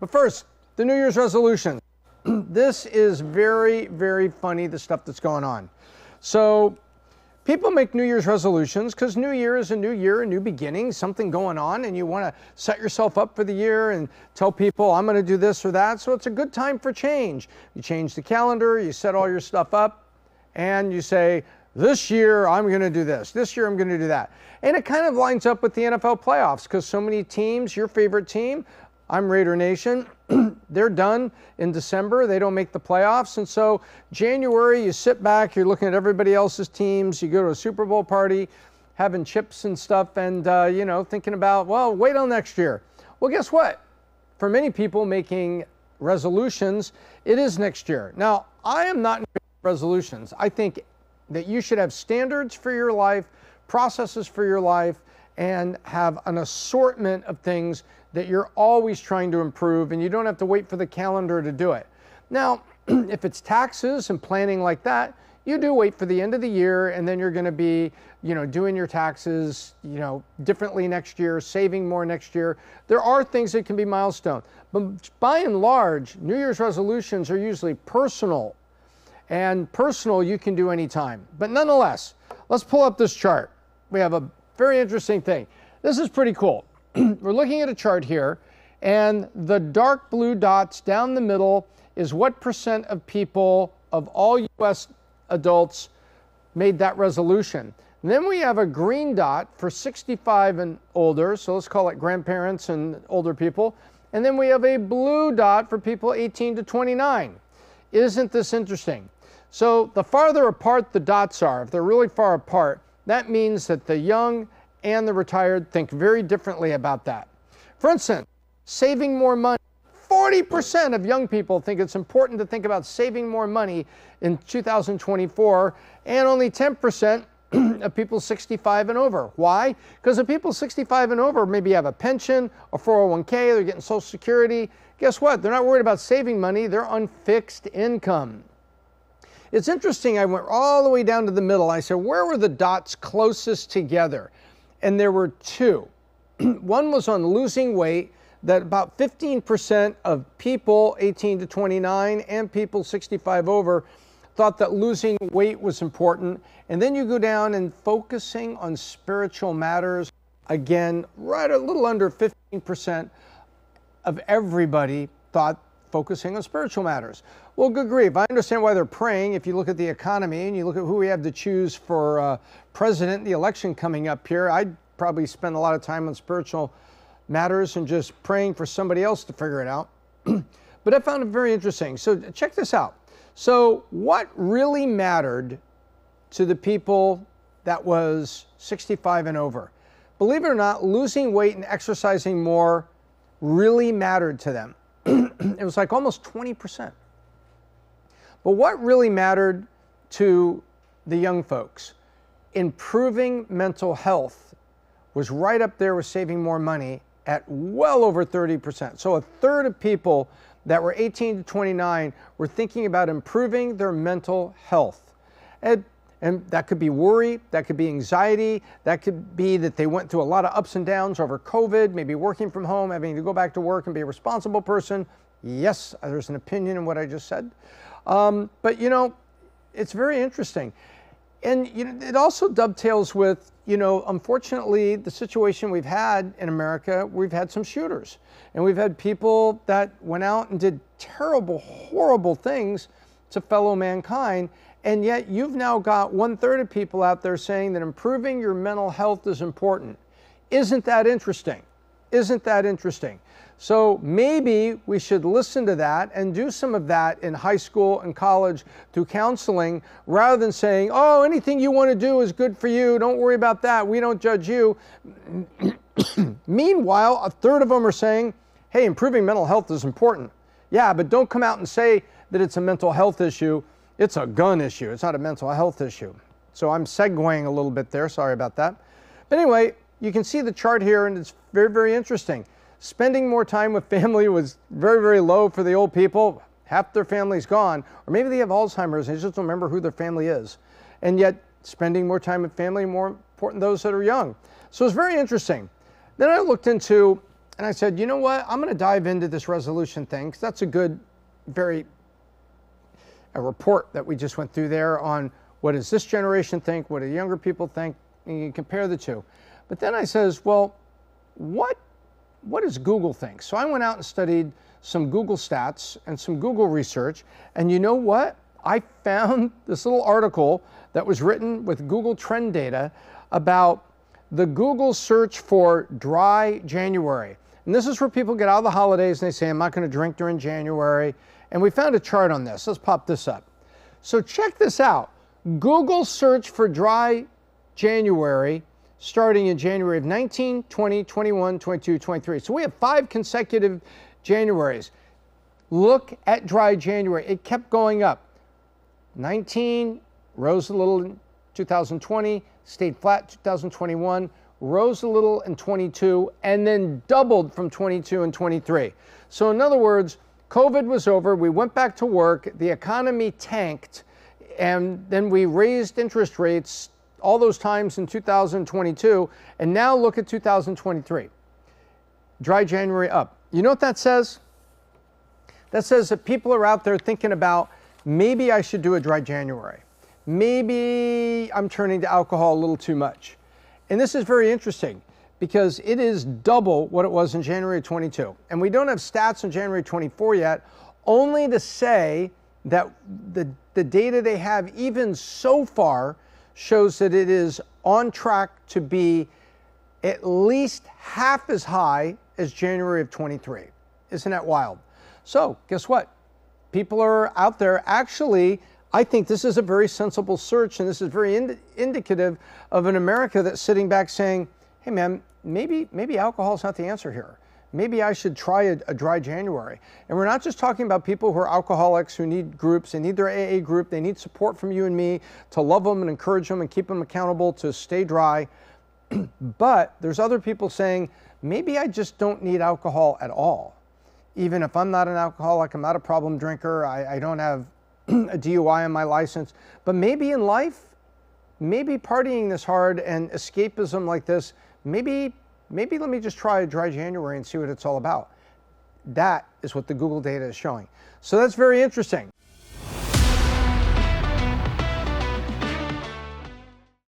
But first, the New Year's resolution. This is very, very funny, the stuff that's going on. So people make New Year's resolutions because New Year is a new year, a new beginning, something going on, and you want to set yourself up for the year and tell people, I'm going to do this or that. So it's a good time for change. You change the calendar, you set all your stuff up, and you say, this year I'm going to do this. This year I'm going to do that. And it kind of lines up with the NFL playoffs because so many teams, your favorite team, I'm Raider Nation, they're done in December. They don't make the playoffs. And so January, you sit back, you're looking at everybody else's teams, you go to a Super Bowl party, having chips and stuff, and, thinking about, well, wait till next year. Well, guess what? For many people making resolutions, it is next year. Now, I am not in resolutions. I think that you should have standards for your life, processes for your life, and have an assortment of things that you're always trying to improve, and you don't have to wait for the calendar to do it. Now, if it's taxes and planning like that, you do wait for the end of the year, and then you're going to be, doing your taxes, differently next year, saving more next year. There are things that can be milestone, but by and large, New Year's resolutions are usually personal, and personal you can do anytime. But nonetheless, let's pull up this chart. We have a very interesting thing. This is pretty cool. We're looking at a chart here, and the dark blue dots down the middle is what percent of people, of all U.S. adults, made that resolution. And then we have a green dot for 65 and older, so let's call it grandparents and older people. And then we have a blue dot for people 18 to 29. Isn't this interesting? So the farther apart the dots are, if they're really far apart, that means that the young and the retired think very differently about that. For instance, saving more money. 40% of young people think it's important to think about saving more money in 2024, and only 10% of people 65 and over. Why? Because the people 65 and over maybe have a pension, a 401k, they're getting Social Security. Guess what? They're not worried about saving money, they're on fixed income. It's interesting, I went all the way down to the middle. I said, where were the dots closest together? And there were two. One was on losing weight, that about 15% of people 18 to 29 and people 65 over thought that losing weight was important. And then you go down and focusing on spiritual matters. Again, right a little under 15% of everybody thought focusing on spiritual matters. Well, good grief. I understand why they're praying. If you look at the economy and you look at who we have to choose for president, the election coming up here, I'd probably spend a lot of time on spiritual matters and just praying for somebody else to figure it out. But I found it very interesting. So check this out. So what really mattered to the people that was 65 and over? Believe it or not, losing weight and exercising more really mattered to them. It was like almost 20%. But what really mattered to the young folks? Improving mental health was right up there with saving more money at well over 30%. So a third of people that were 18 to 29 were thinking about improving their mental health. And that could be worry, that could be anxiety, that could be that they went through a lot of ups and downs over COVID, maybe working from home, having to go back to work and be a responsible person. Yes, there's an opinion in what I just said. But it's very interesting. And it also dovetails with, unfortunately, the situation we've had in America. We've had some shooters, and we've had people that went out and did terrible, horrible things to fellow mankind. And yet you've now got 1/3 of people out there saying that improving your mental health is important. Isn't that interesting? Isn't that interesting? So maybe we should listen to that and do some of that in high school and college through counseling, rather than saying, oh, anything you want to do is good for you. Don't worry about that. We don't judge you. Meanwhile, 1/3 of them are saying, hey, improving mental health is important. Yeah, but don't come out and say that it's a mental health issue. It's a gun issue. It's not a mental health issue. So I'm segueing a little bit there. Sorry about that. But anyway, you can see the chart here, and it's very, very interesting. Spending more time with family was very, very low for the old people. Half their family's gone. Or maybe they have Alzheimer's and they just don't remember who their family is. And yet, spending more time with family, more important those that are young. So it's very interesting. Then I looked into And I said, you know what? I'm going to dive into this resolution thing because that's a good, a report that we just went through there on what does this generation think, what do the younger people think, and you compare the two. But then I says, well, what does Google think? So I went out and studied some Google stats and some Google research, and you know what? I found this little article that was written with Google trend data about the Google search for dry January. And this is where people get out of the holidays and they say, I'm not going to drink during January. And we found a chart on this. Let's pop this up. So check this out. Google search for dry January starting in January of 19, 20, 21, 22, 23. So we have 5 consecutive Januaries. Look at dry January. It kept going up. 19 rose a little in 2020, stayed flat 2021, rose a little in 22, and then doubled from 22 and 23. So in other words, COVID was over, we went back to work, the economy tanked, and then we raised interest rates all those times in 2022, and now look at 2023. Dry January up. You know what that says? That says that people are out there thinking about, maybe I should do a dry January. Maybe I'm turning to alcohol a little too much. And this is very interesting because it is double what it was in January 22. And we don't have stats on January 24 yet, only to say that the data they have even so far shows that it is on track to be at least half as high as January of 23. Isn't that wild? So guess what? People are out there. Actually, I think this is a very sensible search, and this is very indicative of an America that's sitting back saying, hey man, maybe alcohol is not the answer here. Maybe I should try a dry January. And we're not just talking about people who are alcoholics, who need groups, they need their AA group, they need support from you and me to love them and encourage them and keep them accountable to stay dry. But there's other people saying, maybe I just don't need alcohol at all. Even if I'm not an alcoholic, I'm not a problem drinker, I don't have a DUI on my license, but maybe in life, maybe partying this hard and escapism like this, maybe let me just try a dry January and see what it's all about. That is what the Google data is showing. So that's very interesting.